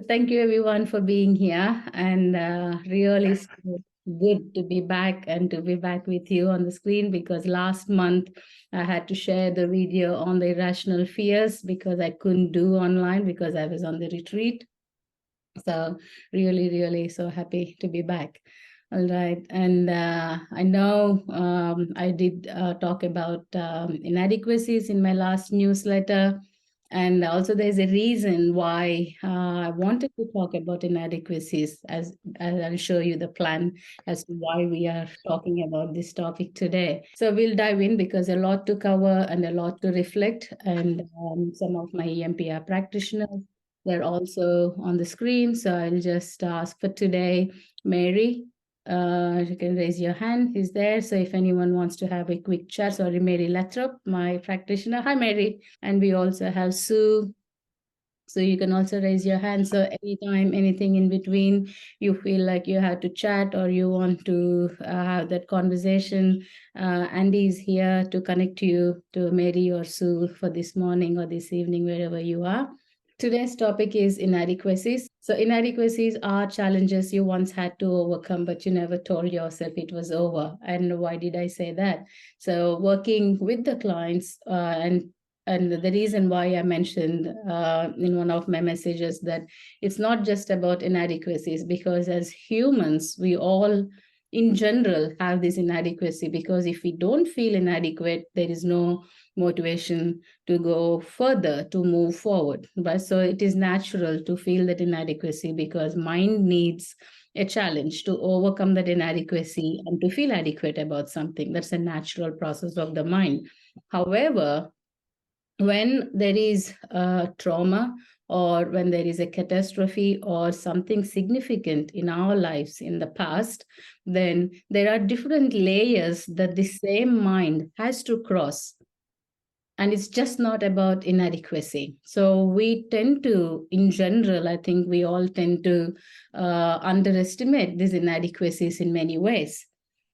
Thank you everyone for being here, and really so good to be back and to be back with you on the screen, because last month I had to share the video on the irrational fears because I couldn't do online because I was on the retreat. So really so happy to be back. All right. And I know I did talk about inadequacies in my last newsletter. And also, there's a reason why I wanted to talk about inadequacies, as I'll show you the plan as to why we are talking about this topic today. So we'll dive in because a lot to cover and a lot to reflect. And some of my EMPR practitioners, they're also on the screen. So I'll just ask for today, Mary. You can raise your hand. He's there. So if anyone wants to have a quick chat, sorry, Mary Lathrop, my practitioner. Hi, Mary. And we also have Sue. So you can also raise your hand. So anytime, anything in between, you feel like you have to chat or you want to have that conversation, Andy is here to connect you to Mary or Sue for this morning or this evening, wherever you are. Today's topic is inadequacies. So inadequacies are challenges you once had to overcome, but you never told yourself it was over. And why did I say that? So working with the clients and the reason why I mentioned in one of my messages that it's not just about inadequacies, because as humans, we all in general have this inadequacy, because if we don't feel inadequate, there is no motivation to go further, to move forward. But so it is natural to feel that inadequacy because mind needs a challenge to overcome that inadequacy and to feel adequate about something. That's a natural process of the mind. However, when there is trauma or when there is a catastrophe or something significant in our lives in the past, then there are different layers that the same mind has to cross. And it's just not about inadequacy. So we tend to, in general, I think we all tend to underestimate these inadequacies in many ways.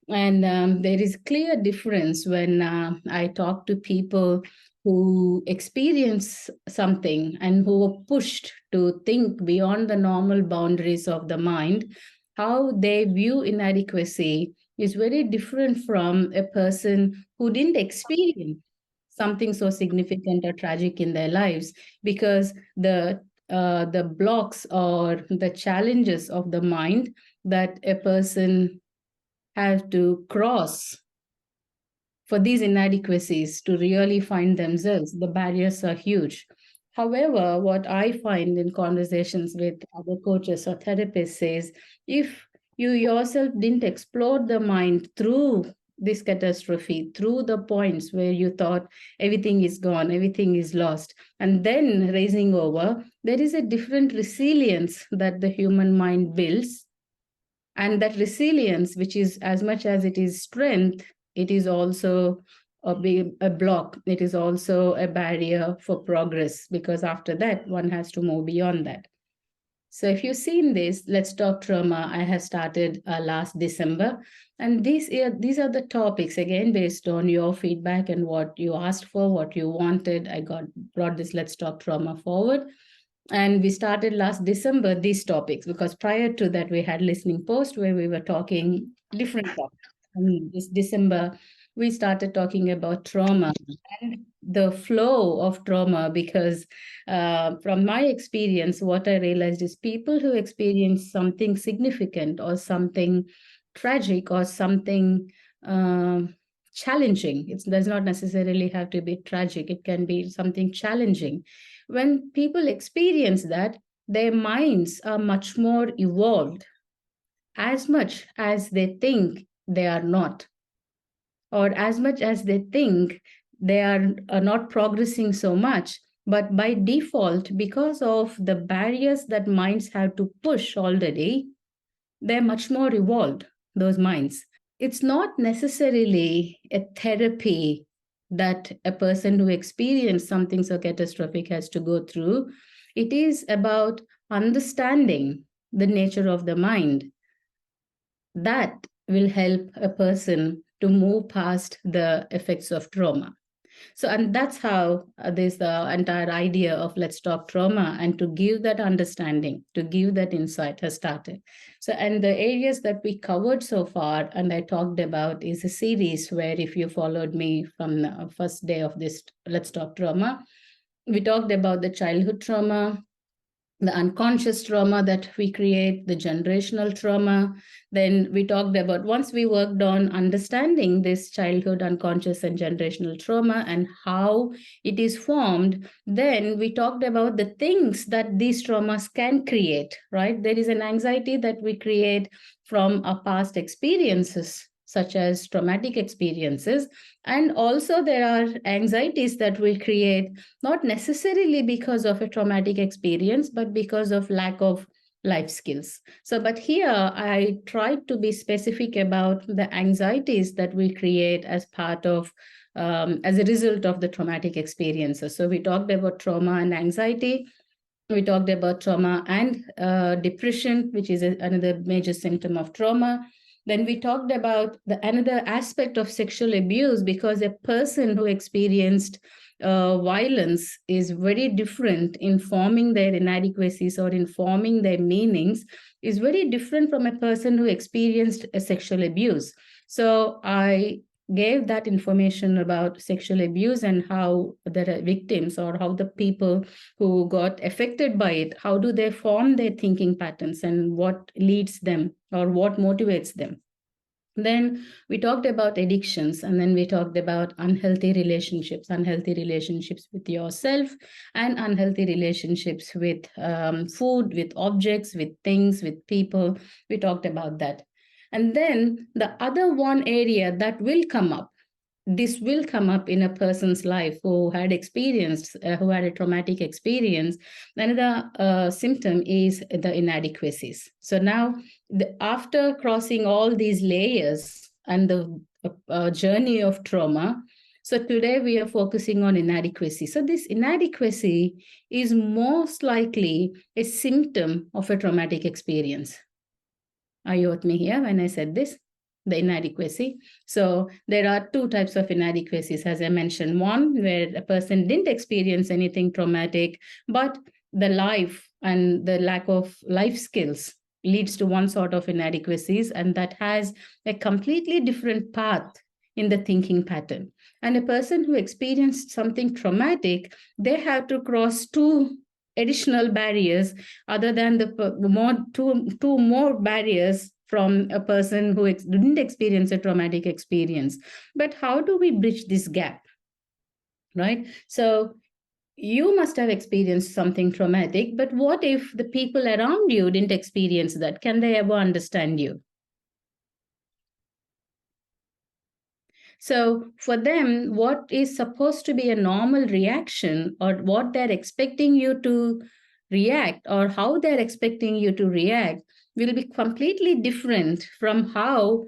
And there is clear difference when I talk to people who experience something and who are pushed to think beyond the normal boundaries of the mind. How they view inadequacy is very different from a person who didn't experience something so significant or tragic in their lives, because the blocks or the challenges of the mind that a person have to cross for these inadequacies to really find themselves, the barriers are huge. However, what I find in conversations with other coaches or therapists is, if you yourself didn't explore the mind through this catastrophe, through the points where you thought everything is gone, everything is lost, and then raising over, there is a different resilience that the human mind builds. And that resilience, which is as much as it is strength, it is also a block. It is also a barrier for progress, because after that, one has to move beyond that. So if you've seen this, Let's Talk Trauma, I have started last December. And these are the topics, again, based on your feedback and what you asked for, what you wanted. I brought this Let's Talk Trauma forward. And we started last December these topics, because prior to that, we had listening post where we were talking different topics. And this December, we started talking about trauma and the flow of trauma, because from my experience, what I realized is people who experience something significant or something tragic or something challenging, it does not necessarily have to be tragic, it can be something challenging. When people experience that, their minds are much more evolved, as much as they think they are not, or as much as they think they are not progressing so much. But by default, because of the barriers that minds have to push already, they're much more evolved, those minds. It's not necessarily a therapy that a person who experienced something so catastrophic has to go through. It is about understanding the nature of the mind. That will help a person to move past the effects of trauma. So, and that's how this entire idea of Let's Talk Trauma and to give that understanding, to give that insight has started. So, and the areas that we covered so far and I talked about is a series where if you followed me from the first day of this Let's Talk Trauma, we talked about the childhood trauma, the unconscious trauma that we create, the generational trauma. Then we talked about, once we worked on understanding this childhood, unconscious, and generational trauma and how it is formed, then we talked about the things that these traumas can create, right? There is an anxiety that we create from our past experiences, such as traumatic experiences. And also, there are anxieties that we create not necessarily because of a traumatic experience, but because of lack of life skills. So, but here I tried to be specific about the anxieties that we create as part of, as a result of the traumatic experiences. So, we talked about trauma and anxiety. We talked about trauma and depression, which is another major symptom of trauma. Then we talked about another aspect of sexual abuse, because a person who experienced violence is very different in forming their inadequacies or in forming their meanings, is very different from a person who experienced a sexual abuse. So I gave that information about sexual abuse and how the victims, or how the people who got affected by it, how do they form their thinking patterns and what leads them or what motivates them. Then we talked about addictions, and then we talked about unhealthy relationships with yourself, and unhealthy relationships with food, with objects, with things, with people. We talked about that. And then the other one area that will come up, this will come up in a person's life who had experienced, who had a traumatic experience. Another symptom is the inadequacies. So now, after crossing all these layers and the journey of trauma, so today we are focusing on inadequacy. So this inadequacy is most likely a symptom of a traumatic experience. Are you with me here when I said this? The inadequacy. So there are two types of inadequacies, as I mentioned. One where a person didn't experience anything traumatic, but the life and the lack of life skills leads to one sort of inadequacies, and that has a completely different path in the thinking pattern. And a person who experienced something traumatic, they have to cross two additional barriers other than the two more barriers from a person who didn't experience a traumatic experience. But how do we bridge this gap, right? So you must have experienced something traumatic, but what if the people around you didn't experience that? Can they ever understand you? So for them, what is supposed to be a normal reaction, or what they're expecting you to react, or how they're expecting you to react, will be completely different from how,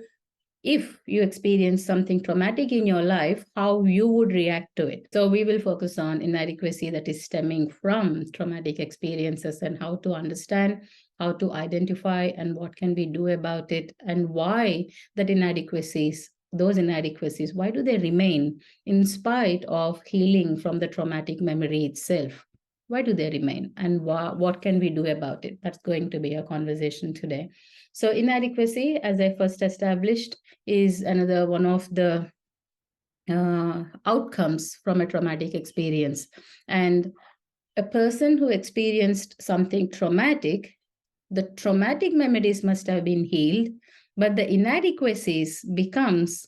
if you experience something traumatic in your life, how you would react to it. So we will focus on inadequacy that is stemming from traumatic experiences, and how to understand, how to identify, and what can we do about it, and why those inadequacies, why do they remain in spite of healing from the traumatic memory itself? Why do they remain, and what can we do about it? That's going to be a conversation today. So inadequacy, as I first established, is another one of the outcomes from a traumatic experience. And a person who experienced something traumatic, the traumatic memories must have been healed, but the inadequacies becomes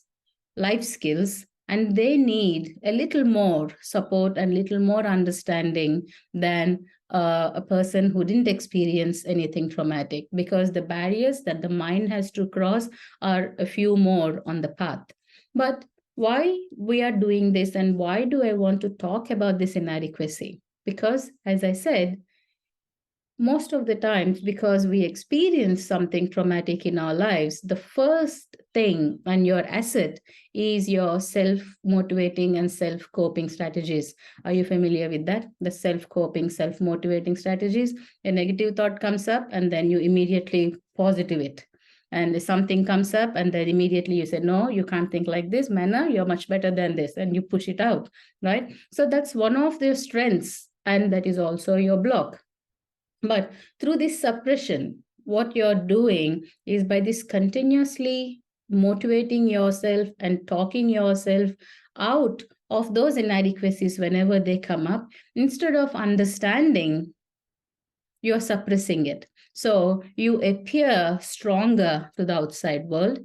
life skills, and they need a little more support and little more understanding than a person who didn't experience anything traumatic, because the barriers that the mind has to cross are a few more on the path. But why we are doing this, and why do I want to talk about this inadequacy? Because, as I said, most of the times, because we experience something traumatic in our lives, the first thing and your asset is your self-motivating and self-coping strategies. Are you familiar with that? The self-coping, self-motivating strategies. A negative thought comes up, and then you immediately positive it. And if something comes up, and then immediately you say, no, you can't think like this, Manna, you're much better than this, and you push it out, right? So that's one of their strengths, and that is also your block. But through this suppression, what you're doing is, by this continuously motivating yourself and talking yourself out of those inadequacies whenever they come up, instead of understanding, you're suppressing it. So you appear stronger to the outside world.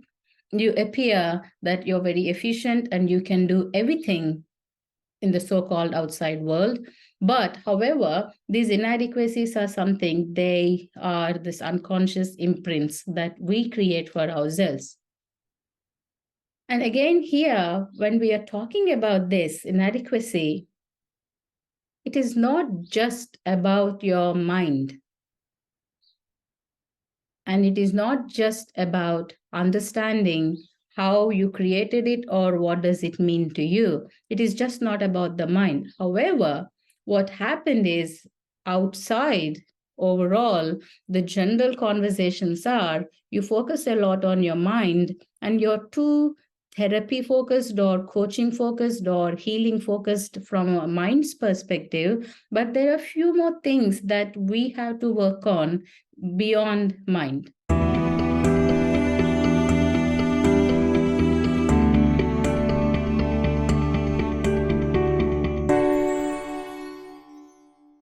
You appear that you're very efficient and you can do everything in the so-called outside world. But however, these inadequacies are something, they are this unconscious imprints that we create for ourselves. And again, here, when we are talking about this inadequacy, it is not just about your mind. And it is not just about understanding how you created it or what does it mean to you. It is just not about the mind. However, what happened is, outside, overall, the general conversations are, you focus a lot on your mind, and you're too therapy focused or coaching focused or healing focused from a mind's perspective. But there are a few more things that we have to work on beyond mind.